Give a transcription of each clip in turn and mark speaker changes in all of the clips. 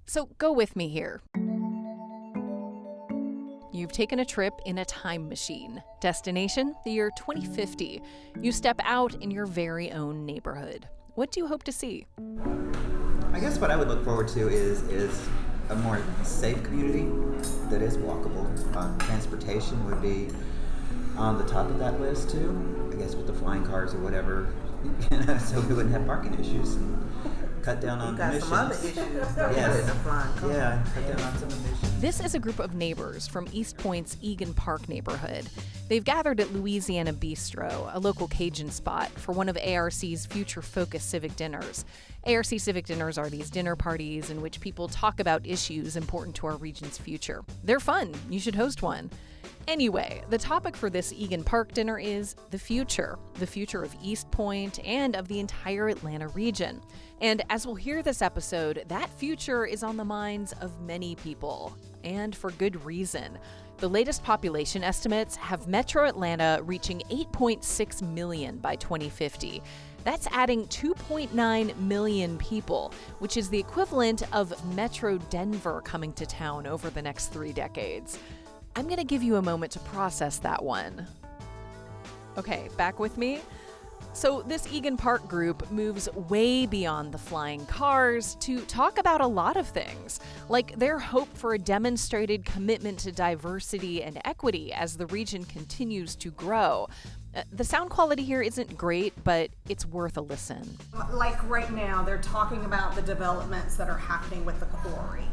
Speaker 1: So go with me here. You've taken a trip in a time machine. Destination, the year 2050. You step out in your very own neighborhood. What do you hope to see?
Speaker 2: I guess what I would look forward to is a more safe community that is walkable. Transportation would be on the top of that list too. I guess with the flying cars or whatever, so we wouldn't have parking issues and cut down on emissions.
Speaker 3: Some other issues.
Speaker 2: Yes. Yeah, cut down on some emissions.
Speaker 1: This is a group of neighbors from East Point's Egan Park neighborhood. They've gathered at Louisiana Bistro, a local Cajun spot, for one of ARC's future-focused civic dinners. ARC civic dinners are these dinner parties in which people talk about issues important to our region's future. They're fun. You should host one. Anyway, the topic for this Egan Park dinner is the future of East Point and of the entire Atlanta region. And as we'll hear this episode, that future is on the minds of many people, and for good reason. The latest population estimates have Metro Atlanta reaching 8.6 million by 2050. That's adding 2.9 million people, which is the equivalent of Metro Denver coming to town over the next 3 decades. I'm going to give you a moment to process that one. Okay, back with me? So this Egan Park group moves way beyond the flying cars to talk about a lot of things, like their hope for a demonstrated commitment to diversity and equity as the region continues to grow. The sound quality here isn't great, but it's worth a listen.
Speaker 4: Like right now, they're talking about the developments that are happening with the quarry.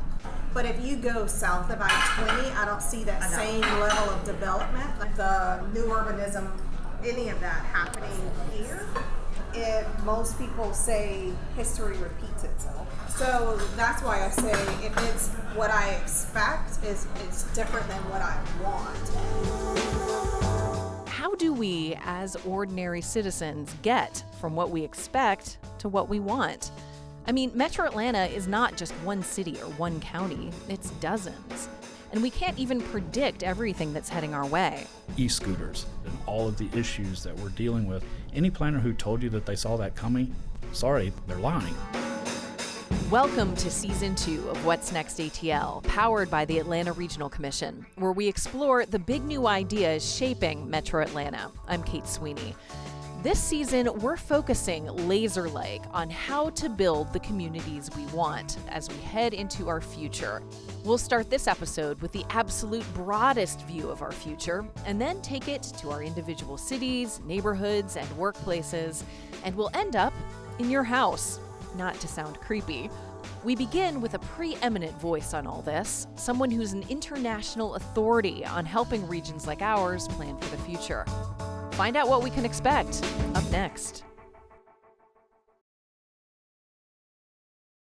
Speaker 4: But if you go south of I-20, I don't see that same level of development, like the new urbanism, any of that happening here. Most people say history repeats itself. So that's why I say if it's what I expect, it's different than what I want.
Speaker 1: How do we, as ordinary citizens, get from what we expect to what we want? I mean, Metro Atlanta is not just one city or one county, it's dozens. And we can't even predict everything that's heading our way.
Speaker 5: E-scooters and all of the issues that we're dealing with. Any planner who told you that they saw that coming, sorry, they're lying.
Speaker 1: Welcome to Season 2 of What's Next ATL, powered by the Atlanta Regional Commission, where we explore the big new ideas shaping Metro Atlanta. I'm Kate Sweeney. This season, we're focusing laser-like on how to build the communities we want as we head into our future. We'll start this episode with the absolute broadest view of our future, and then take it to our individual cities, neighborhoods, and workplaces, and we'll end up in your house. Not to sound creepy. We begin with a preeminent voice on all this, someone who's an international authority on helping regions like ours plan for the future. Find out what we can expect up next.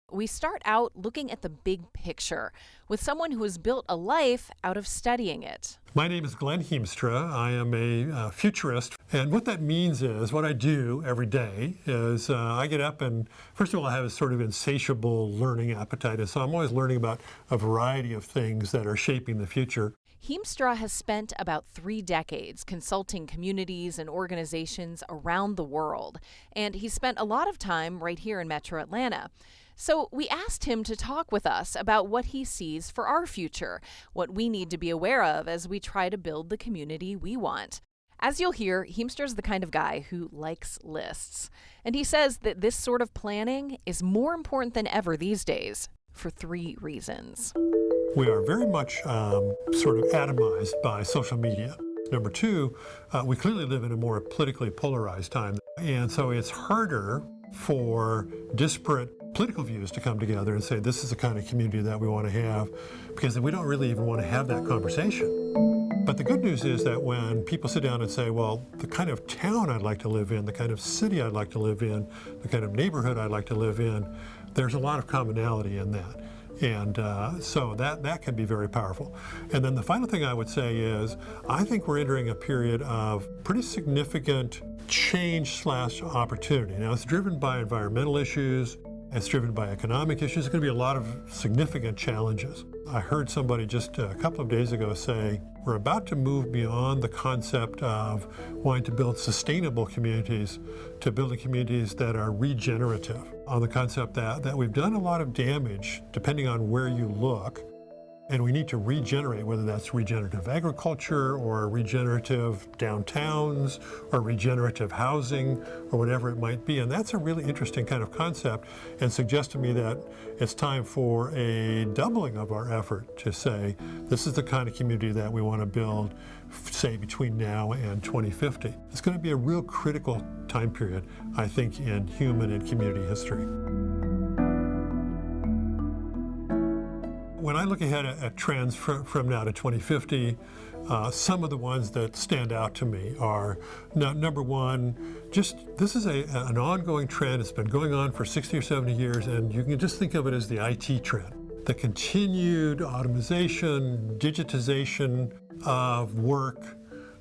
Speaker 1: We start out looking at the big picture with someone who has built a life out of studying it.
Speaker 6: My name is Glen Hiemstra. I am a futurist. And what that means is, what I do every day is I get up and, first of all, I have a sort of insatiable learning appetite. And so I'm always learning about a variety of things that are shaping the future.
Speaker 1: Hiemstra has spent about 3 decades consulting communities and organizations around the world, and he spent a lot of time right here in Metro Atlanta. So we asked him to talk with us about what he sees for our future, what we need to be aware of as we try to build the community we want. As you'll hear, Hiemstra's the kind of guy who likes lists, and he says that this sort of planning is more important than ever these days for 3 reasons.
Speaker 6: We are very much sort of atomized by social media. Number 2, we clearly live in a more politically polarized time. And so it's harder for disparate political views to come together and say, this is the kind of community that we want to have, because we don't really even want to have that conversation. But the good news is that when people sit down and say, well, the kind of town I'd like to live in, the kind of city I'd like to live in, the kind of neighborhood I'd like to live in, there's a lot of commonality in that. And so that can be very powerful. And then the final thing I would say is, I think we're entering a period of pretty significant change/opportunity. Now, it's driven by environmental issues, It's driven by economic issues. There's going to be a lot of significant challenges. I heard somebody just a couple of days ago say, we're about to move beyond the concept of wanting to build sustainable communities to building communities that are regenerative, on the concept that we've done a lot of damage, depending on where you look, and we need to regenerate, whether that's regenerative agriculture or regenerative downtowns or regenerative housing or whatever it might be. And that's a really interesting kind of concept, and suggests to me that it's time for a doubling of our effort to say, this is the kind of community that we want to build, say, between now and 2050. It's going to be a real critical time period, I think, in human and community history. When I look ahead at trends from now to 2050, some of the ones that stand out to me are, number one, this is an ongoing trend. It's been going on for 60 or 70 years, and you can just think of it as the IT trend. The continued automation, digitization of work,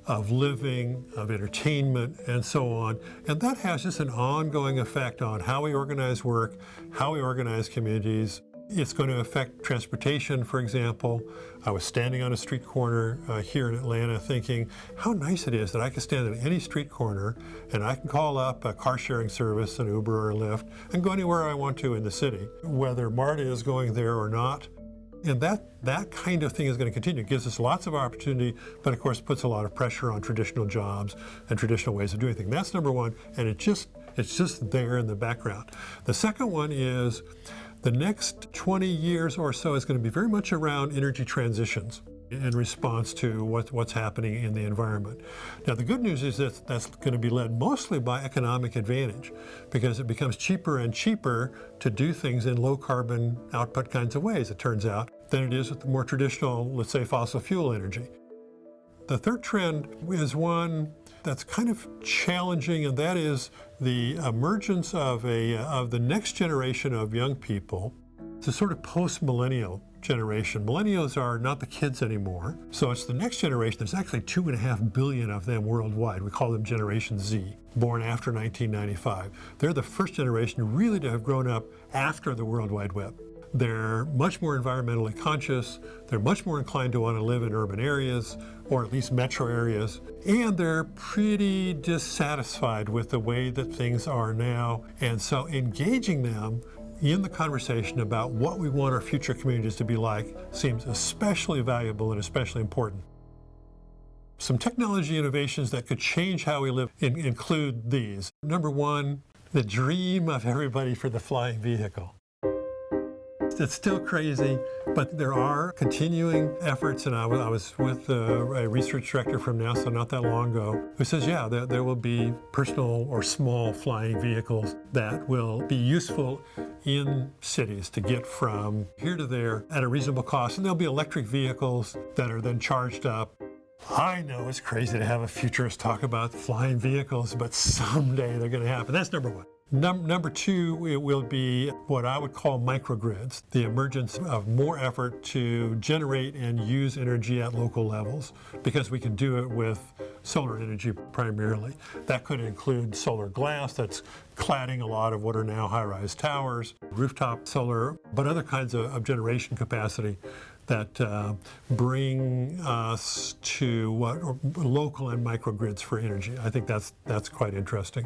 Speaker 6: of living, of entertainment, and so on. And that has just an ongoing effect on how we organize work, how we organize communities. It's going to affect transportation, for example. I was standing on a street corner here in Atlanta thinking how nice it is that I can stand at any street corner and I can call up a car sharing service, an Uber or a Lyft, and go anywhere I want to in the city, whether MARTA is going there or not. And that kind of thing is going to continue. It gives us lots of opportunity, but of course puts a lot of pressure on traditional jobs and traditional ways of doing things. That's number one, and it's just there in the background. The second one is, the next 20 years or so is going to be very much around energy transitions in response to what's happening in the environment. Now, the good news is that that's going to be led mostly by economic advantage, because it becomes cheaper and cheaper to do things in low carbon output kinds of ways, it turns out, than it is with the more traditional, let's say, fossil fuel energy. The third trend is one that's kind of challenging, and that is the emergence of the next generation of young people. It's a sort of post-millennial generation. Millennials are not the kids anymore, so it's the next generation. There's actually 2.5 billion of them worldwide. We call them Generation Z, born after 1995. They're the first generation really to have grown up after the World Wide Web. They're much more environmentally conscious. They're much more inclined to want to live in urban areas, or at least metro areas. And they're pretty dissatisfied with the way that things are now. And so engaging them in the conversation about what we want our future communities to be like seems especially valuable and especially important. Some technology innovations that could change how we live include these. Number one, the dream of everybody for the flying vehicle. It's still crazy, but there are continuing efforts, and I was with a research director from NASA not that long ago who says, yeah, there will be personal or small flying vehicles that will be useful in cities to get from here to there at a reasonable cost, and there'll be electric vehicles that are then charged up. I know it's crazy to have a futurist talk about flying vehicles, but someday they're going to happen. That's number one. Number two, it will be what I would call microgrids, the emergence of more effort to generate and use energy at local levels, because we can do it with solar energy primarily. That could include solar glass that's cladding a lot of what are now high-rise towers, rooftop solar, but other kinds of generation capacity that bring us to local and microgrids for energy. I think that's quite interesting.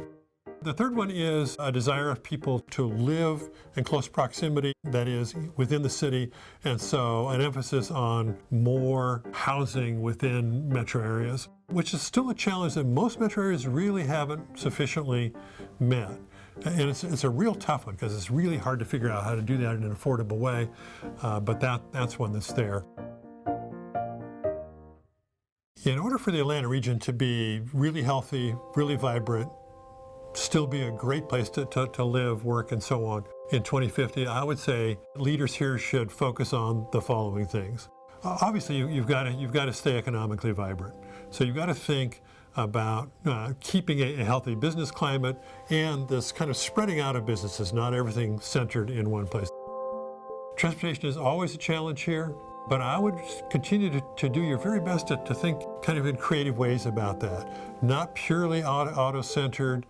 Speaker 6: The third one is a desire of people to live in close proximity, that is, within the city, and so an emphasis on more housing within metro areas, which is still a challenge that most metro areas really haven't sufficiently met. And it's a real tough one, because it's really hard to figure out how to do that in an affordable way, but that's one that's there. In order for the Atlanta region to be really healthy, really vibrant, still be a great place to live, work, and so on in 2050, I would say leaders here should focus on the following things. Obviously, you've got to stay economically vibrant. So you've got to think about keeping a healthy business climate and this kind of spreading out of businesses, not everything centered in one place. Transportation is always a challenge here, but I would continue to do your very best to think kind of in creative ways about that. Not purely auto-centered,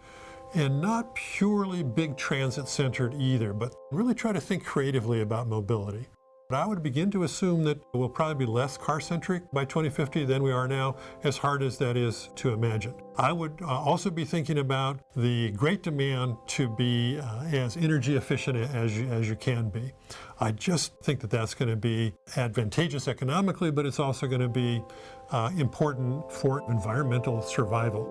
Speaker 6: and not purely big transit-centered either, but really try to think creatively about mobility. But I would begin to assume that we'll probably be less car-centric by 2050 than we are now, as hard as that is to imagine. I would also be thinking about the great demand to be as energy efficient as you can be. I just think that that's going to be advantageous economically, but it's also going to be important for environmental survival.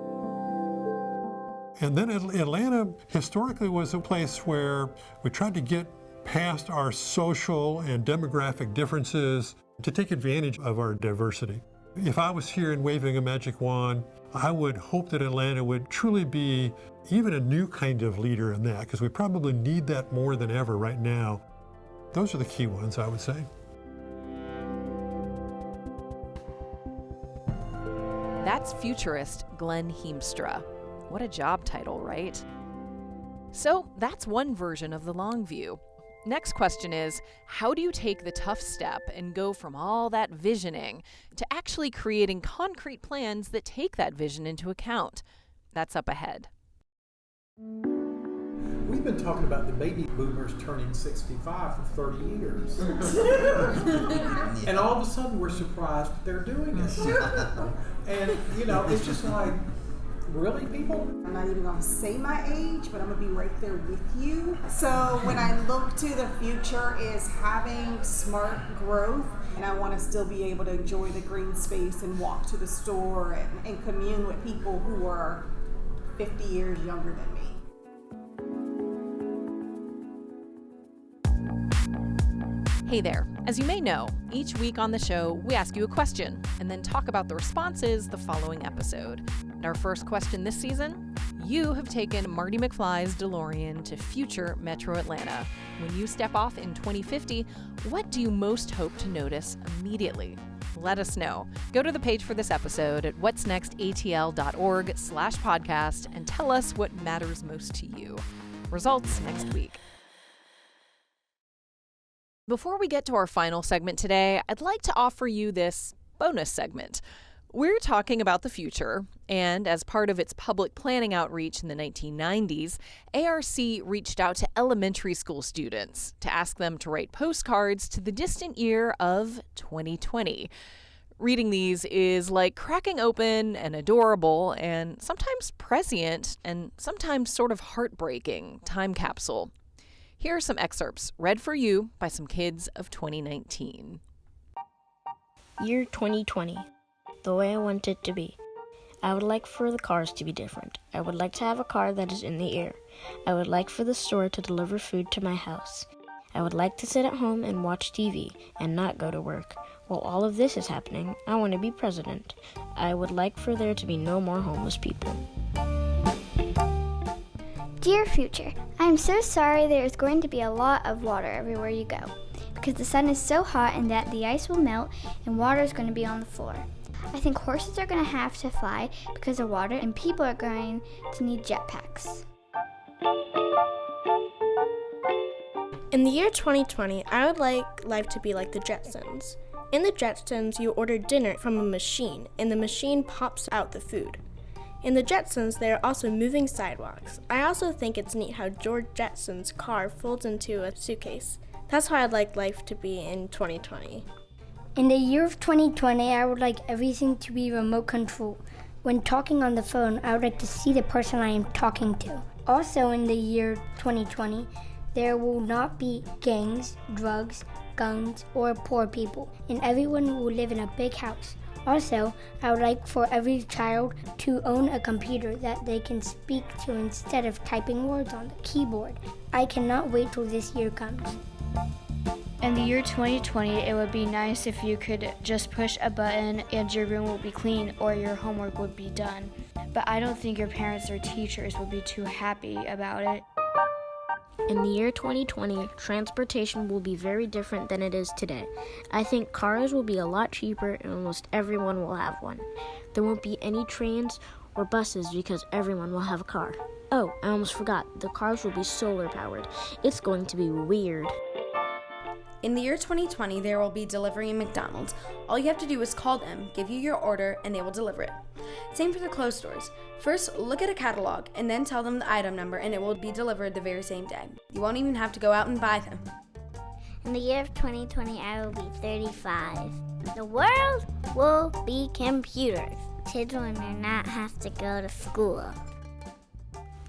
Speaker 6: And then Atlanta historically was a place where we tried to get past our social and demographic differences to take advantage of our diversity. If I was here and waving a magic wand, I would hope that Atlanta would truly be even a new kind of leader in that, because we probably need that more than ever right now. Those are the key ones, I would say.
Speaker 1: That's futurist Glen Hiemstra. What a job title, right? So that's one version of the long view. Next question is, how do you take the tough step and go from all that visioning to actually creating concrete plans that take that vision into account? That's up ahead.
Speaker 3: We've been talking about the baby boomers turning 65 for 30 years. And all of a sudden we're surprised that they're doing it. And, it's just like, really, people?
Speaker 4: I'm not even going to say my age, but I'm going to be right there with you. So when I look to the future is having smart growth, and I want to still be able to enjoy the green space and walk to the store and commune with people who are 50 years younger than me.
Speaker 1: Hey there. As you may know, each week on the show, we ask you a question and then talk about the responses the following episode. And our first question this season, you have taken Marty McFly's DeLorean to future Metro Atlanta. When you step off in 2050, what do you most hope to notice immediately? Let us know. Go to the page for this episode at whatsnextatl.org/podcast and tell us what matters most to you. Results next week. Before we get to our final segment today, I'd like to offer you this bonus segment. We're talking about the future, and as part of its public planning outreach in the 1990s, ARC reached out to elementary school students to ask them to write postcards to the distant year of 2020. Reading these is like cracking open an adorable and sometimes prescient and sometimes sort of heartbreaking time capsule. Here are some excerpts read for you by some kids of 2019.
Speaker 7: Year 2020. The way I want it to be. I would like for the cars to be different. I would like to have a car that is in the air. I would like for the store to deliver food to my house. I would like to sit at home and watch TV and not go to work. While all of this is happening, I want to be president. I would like for there to be no more homeless people.
Speaker 8: Dear future, I am so sorry there is going to be a lot of water everywhere you go, because the sun is so hot and that the ice will melt and water is going to be on the floor. I think horses are going to have to fly because of water, and people are going to need jetpacks.
Speaker 9: In the year 2020, I would like life to be like the Jetsons. In the Jetsons, you order dinner from a machine, and the machine pops out the food. In the Jetsons, there are also moving sidewalks. I also think it's neat how George Jetson's car folds into a suitcase. That's how I'd like life to be in 2020.
Speaker 8: In the year of 2020, I would like everything to be remote control. When talking on the phone, I would like to see the person I am talking to. Also in the year 2020, there will not be gangs, drugs, guns, or poor people, and everyone will live in a big house. Also, I would like for every child to own a computer that they can speak to instead of typing words on the keyboard. I cannot wait till this year comes.
Speaker 10: In the year 2020, it would be nice if you could just push a button and your room will be clean or your homework would be done. But I don't think your parents or teachers would be too happy about it.
Speaker 7: In the year 2020, transportation will be very different than it is today. I think cars will be a lot cheaper and almost everyone will have one. There won't be any trains or buses because everyone will have a car. Oh, I almost forgot, the cars will be solar powered. It's going to be weird.
Speaker 11: In the year 2020, there will be delivery in McDonald's. All you have to do is call them, give you your order, and they will deliver it. Same for the clothes stores. First, look at a catalog, and then tell them the item number, and it will be delivered the very same day. You won't even have to go out and buy them.
Speaker 7: In the year of 2020, I will be 35. The world will be computers. Children will not have to go to school.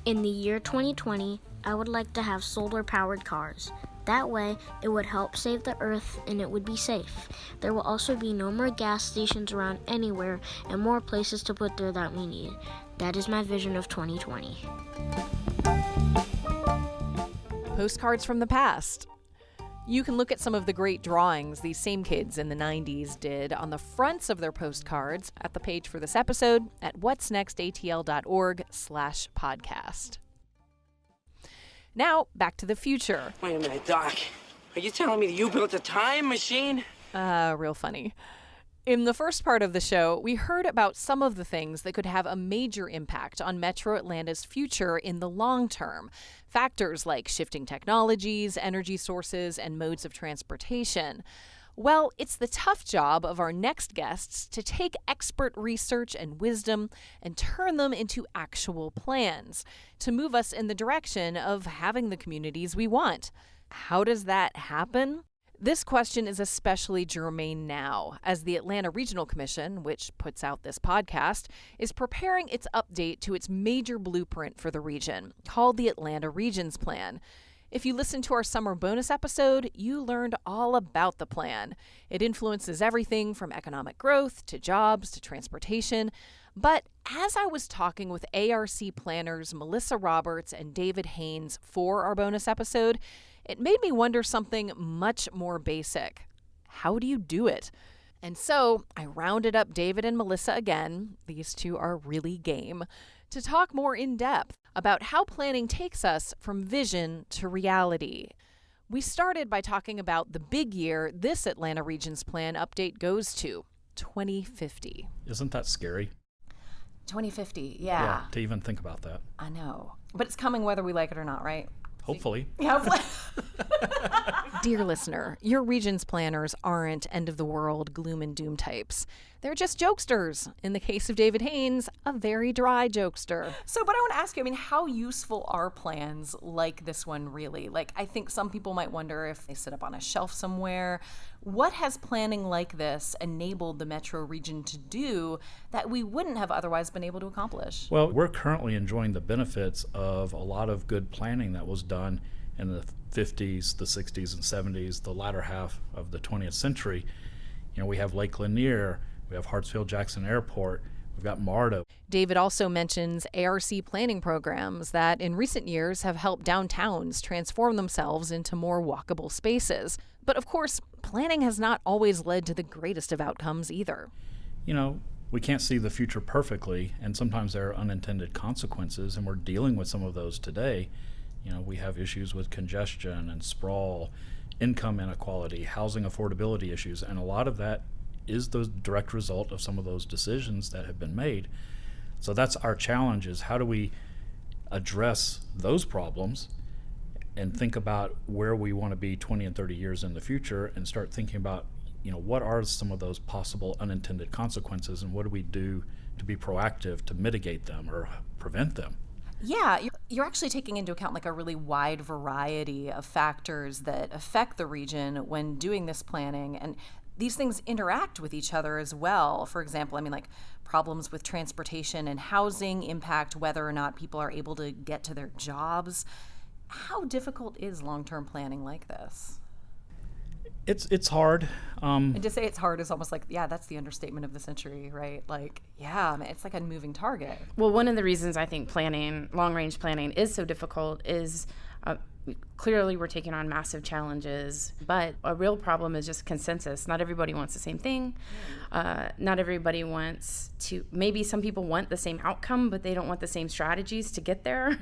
Speaker 7: In the year 2020, I would like to have solar-powered cars. That way, it would help save the earth and it would be safe. There will also be no more gas stations around anywhere and more places to put there that we need. That is my vision of 2020.
Speaker 1: Postcards from the past. You can look at some of the great drawings these same kids in the 90s did on the fronts of their postcards at the page for this episode at whatsnextatl.org/podcast. Now, back to the future.
Speaker 12: Wait a minute, Doc. Are you telling me that you built a time machine?
Speaker 1: Real funny. In the first part of the show, we heard about some of the things that could have a major impact on Metro Atlanta's future in the long term. Factors like shifting technologies, energy sources, and modes of transportation. Well, it's the tough job of our next guests to take expert research and wisdom and turn them into actual plans to move us in the direction of having the communities we want. How does that happen? This question is especially germane now, as the Atlanta Regional Commission, which puts out this podcast, is preparing its update to its major blueprint for the region, called the Atlanta Regions Plan. If you listened to our summer bonus episode, you learned all about the plan. It influences everything from economic growth to jobs to transportation. But as I was talking with ARC planners Melissa Roberts and David Haynes for our bonus episode, it made me wonder something much more basic. How do you do it? And so I rounded up David and Melissa again, these two are really game, to talk more in depth about how planning takes us from vision to reality. We started by talking about the big year this Atlanta Regions Plan update goes to, 2050.
Speaker 5: Isn't that scary?
Speaker 1: 2050, yeah.
Speaker 5: To even think about that.
Speaker 1: I know. But it's coming whether we like it or not, right?
Speaker 5: Hopefully.
Speaker 1: Dear listener, your region's planners aren't end-of-the-world gloom and doom types. They're just jokesters. In the case of David Haynes, a very dry jokester. So, but I want to ask you, how useful are plans like this one really? I think some people might wonder if they sit up on a shelf somewhere. What has planning like this enabled the metro region to do that we wouldn't have otherwise been able to accomplish?
Speaker 5: Well, we're currently enjoying the benefits of a lot of good planning that was done in the 50s, the 60s, and 70s, the latter half of the 20th century. We have Lake Lanier, we have Hartsfield-Jackson Airport, we've got MARTA.
Speaker 1: David also mentions ARC planning programs that in recent years have helped downtowns transform themselves into more walkable spaces. But of course, planning has not always led to the greatest of outcomes either.
Speaker 5: We can't see the future perfectly, and sometimes there are unintended consequences, and we're dealing with some of those today. We have issues with congestion and sprawl, income inequality, housing affordability issues, and a lot of that is the direct result of some of those decisions that have been made. So that's our challenge, is how do we address those problems and think about where we want to be 20 and 30 years in the future and start thinking about, what are some of those possible unintended consequences and what do we do to be proactive to mitigate them or prevent them?
Speaker 1: Yeah, you're actually taking into account a really wide variety of factors that affect the region when doing this planning. And these things interact with each other as well. For example, problems with transportation and housing impact whether or not people are able to get to their jobs. How difficult is long-term planning like this?
Speaker 5: It's hard.
Speaker 1: And to say it's hard is almost that's the understatement of the century, right? It's like a moving target.
Speaker 13: Well, one of the reasons I think long-range planning is so difficult is clearly we're taking on massive challenges, but a real problem is just consensus. Not everybody wants the same thing. Not everybody wants to, maybe some people want the same outcome, but they don't want the same strategies to get there.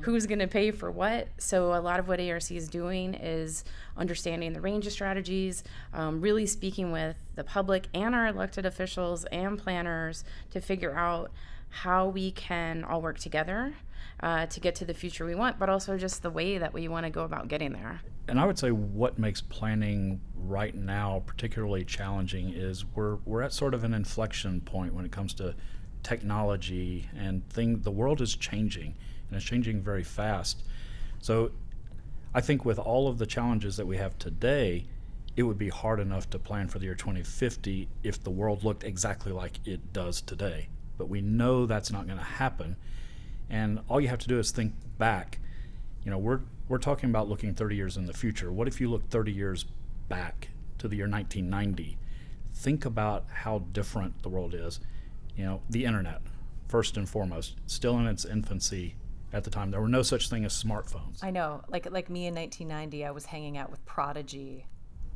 Speaker 13: Who's going to pay for what? So a lot of what ARC is doing is understanding the range of strategies, really speaking with the public and our elected officials and planners to figure out how we can all work together to get to the future we want, but also just the way that we want to go about getting there.
Speaker 5: And I would say what makes planning right now particularly challenging is we're at sort of an inflection point when it comes to technology and the world is changing, and it's changing very fast. So I think with all of the challenges that we have today, it would be hard enough to plan for the year 2050 if the world looked exactly like it does today. But we know that's not going to happen. And all you have to do is think back. You know, we're talking about looking 30 years in the future. What if you look 30 years back to the year 1990? Think about how different the world is. You know, the internet, first and foremost, still in its infancy at the time. There were no such thing as smartphones.
Speaker 1: I know. Like me in 1990, I was hanging out with Prodigy.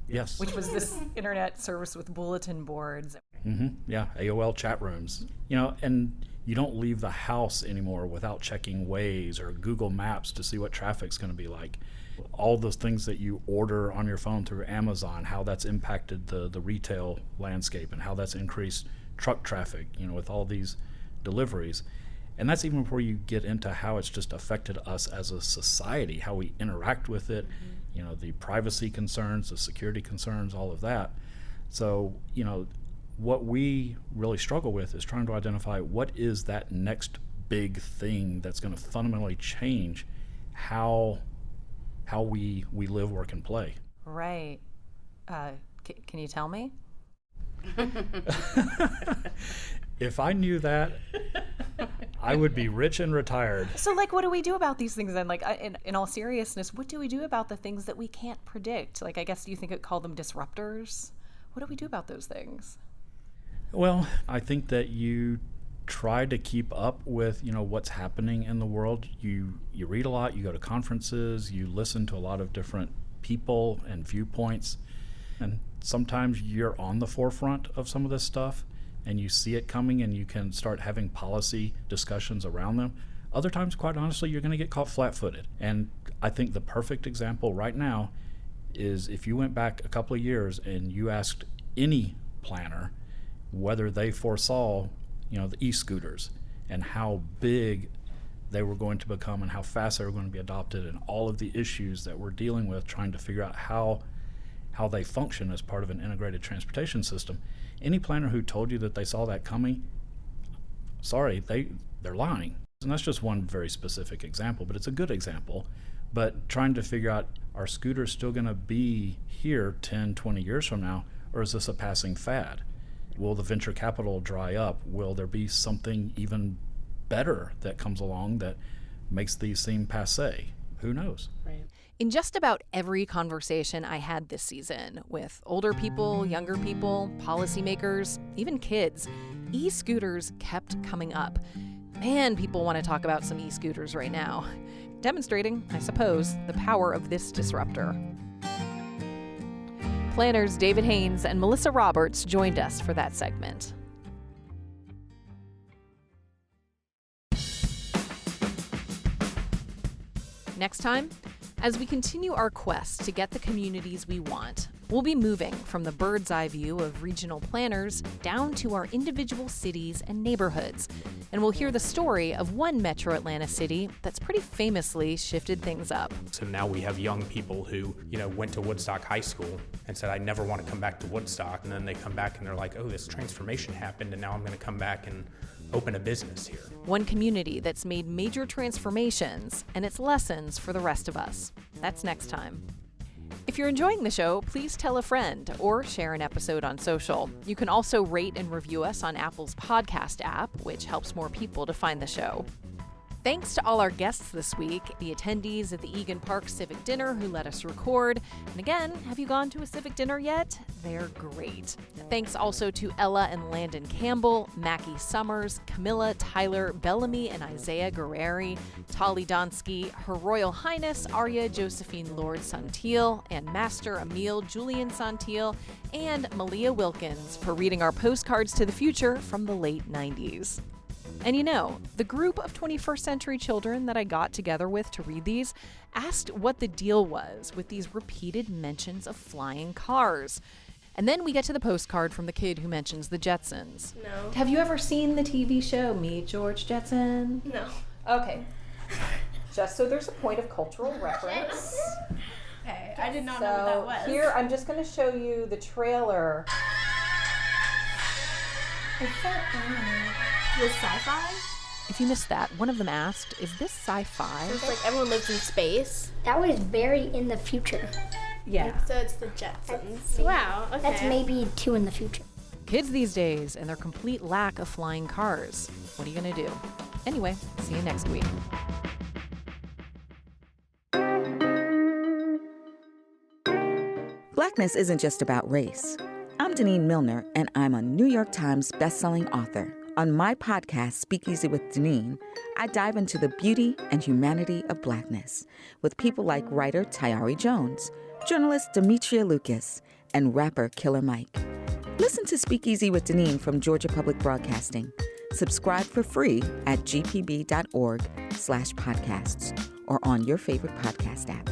Speaker 5: Yes.
Speaker 1: Which was this internet service with bulletin boards.
Speaker 5: Mm-hmm. Yeah, AOL chat rooms. You know, and you don't leave the house anymore without checking Waze or Google Maps to see what traffic's going to be like. All those things that you order on your phone through Amazon, how that's impacted the retail landscape and how that's increased truck traffic, you know, with all these deliveries. And that's even before you get into how it's just affected us as a society, how we interact with it, you know, the privacy concerns, the security concerns, all of that. So, you know, what we really struggle with is trying to identify what is that next big thing that's going to fundamentally change how we live, work, and play.
Speaker 1: Right. Can you tell me?
Speaker 5: If I knew that, I would be rich and retired.
Speaker 1: So, like, what do we do about these things then? Like, in all seriousness, what do we do about the things that we can't predict? Like, I guess you think it call them disruptors. What do we do about those things?
Speaker 5: Well, I think that you try to keep up with, you know, what's happening in the world. You read a lot, you go to conferences, you listen to a lot of different people and viewpoints, and sometimes you're on the forefront of some of this stuff and you see it coming and you can start having policy discussions around them. Other times, quite honestly, you're going to get caught flat-footed. And I think the perfect example right now is if you went back a couple of years and you asked any planner whether they foresaw, you know, the e-scooters and how big they were going to become and how fast they were going to be adopted and all of the issues that we're dealing with trying to figure out how they function as part of an integrated transportation system. Any planner who told you that they saw that coming, sorry, they're lying. And that's just one very specific example, but it's a good example. But trying to figure out, are scooters still going to be here 10, 20 years from now, or is this a passing fad? Will the venture capital dry up? Will there be something even better that comes along that makes these seem passé? Who knows?
Speaker 13: Right.
Speaker 1: In just about every conversation I had this season with older people, younger people, policymakers, even kids, e-scooters kept coming up. Man, people want to talk about some e-scooters right now, demonstrating, I suppose, the power of this disruptor. Planners David Haynes and Melissa Roberts joined us for that segment. Next time, as we continue our quest to get the communities we want, we'll be moving from the bird's eye view of regional planners down to our individual cities and neighborhoods. And we'll hear the story of one metro Atlanta city that's pretty famously shifted things up.
Speaker 14: So now we have young people who, you know, went to Woodstock High School and said, I never want to come back to Woodstock. And then they come back and they're like, oh, this transformation happened and now I'm going to come back and open a business here.
Speaker 1: One community that's made major transformations and its lessons for the rest of us. That's next time. If you're enjoying the show, please tell a friend or share an episode on social. You can also rate and review us on Apple's podcast app, which helps more people to find the show. Thanks to all our guests this week, the attendees at the Egan Park Civic Dinner who let us record. And again, have you gone to a civic dinner yet? They're great. Thanks also to Ella and Landon Campbell, Mackie Summers, Camilla, Tyler, Bellamy and Isaiah Guerreri, Tali Donsky, Her Royal Highness Arya Josephine Lord Santil, and Master Emil Julian Santil, and Malia Wilkins for reading our Postcards to the Future from the late 90s. And you know, the group of 21st century children that I got together with to read these asked what the deal was with these repeated mentions of flying cars. And then we get to the postcard from the kid who mentions the Jetsons.
Speaker 9: No.
Speaker 1: Have you ever seen the TV show Meet George Jetson?
Speaker 9: No.
Speaker 1: Okay. Just so there's a point of cultural reference.
Speaker 9: Okay, I did not know what that was.
Speaker 1: Here, I'm just going to show you the trailer.
Speaker 9: Is that was sci-fi?
Speaker 1: If you missed that, one of them asked, is this sci-fi?
Speaker 9: So it's like everyone lives in space.
Speaker 8: That was very in the future.
Speaker 1: Yeah.
Speaker 9: So it's the Jetsons. Wow, okay.
Speaker 8: That's maybe 2 in the future.
Speaker 1: Kids these days and their complete lack of flying cars. What are you going to do? Anyway, see you next week.
Speaker 15: Blackness isn't just about race. I'm Deneen Milner, and I'm a New York Times bestselling author. On my podcast, Speakeasy with Deneen, I dive into the beauty and humanity of Blackness with people like writer Tayari Jones, journalist Demetria Lucas, and rapper Killer Mike. Listen to Speakeasy with Deneen from Georgia Public Broadcasting. Subscribe for free at gpb.org/podcasts or on your favorite podcast app.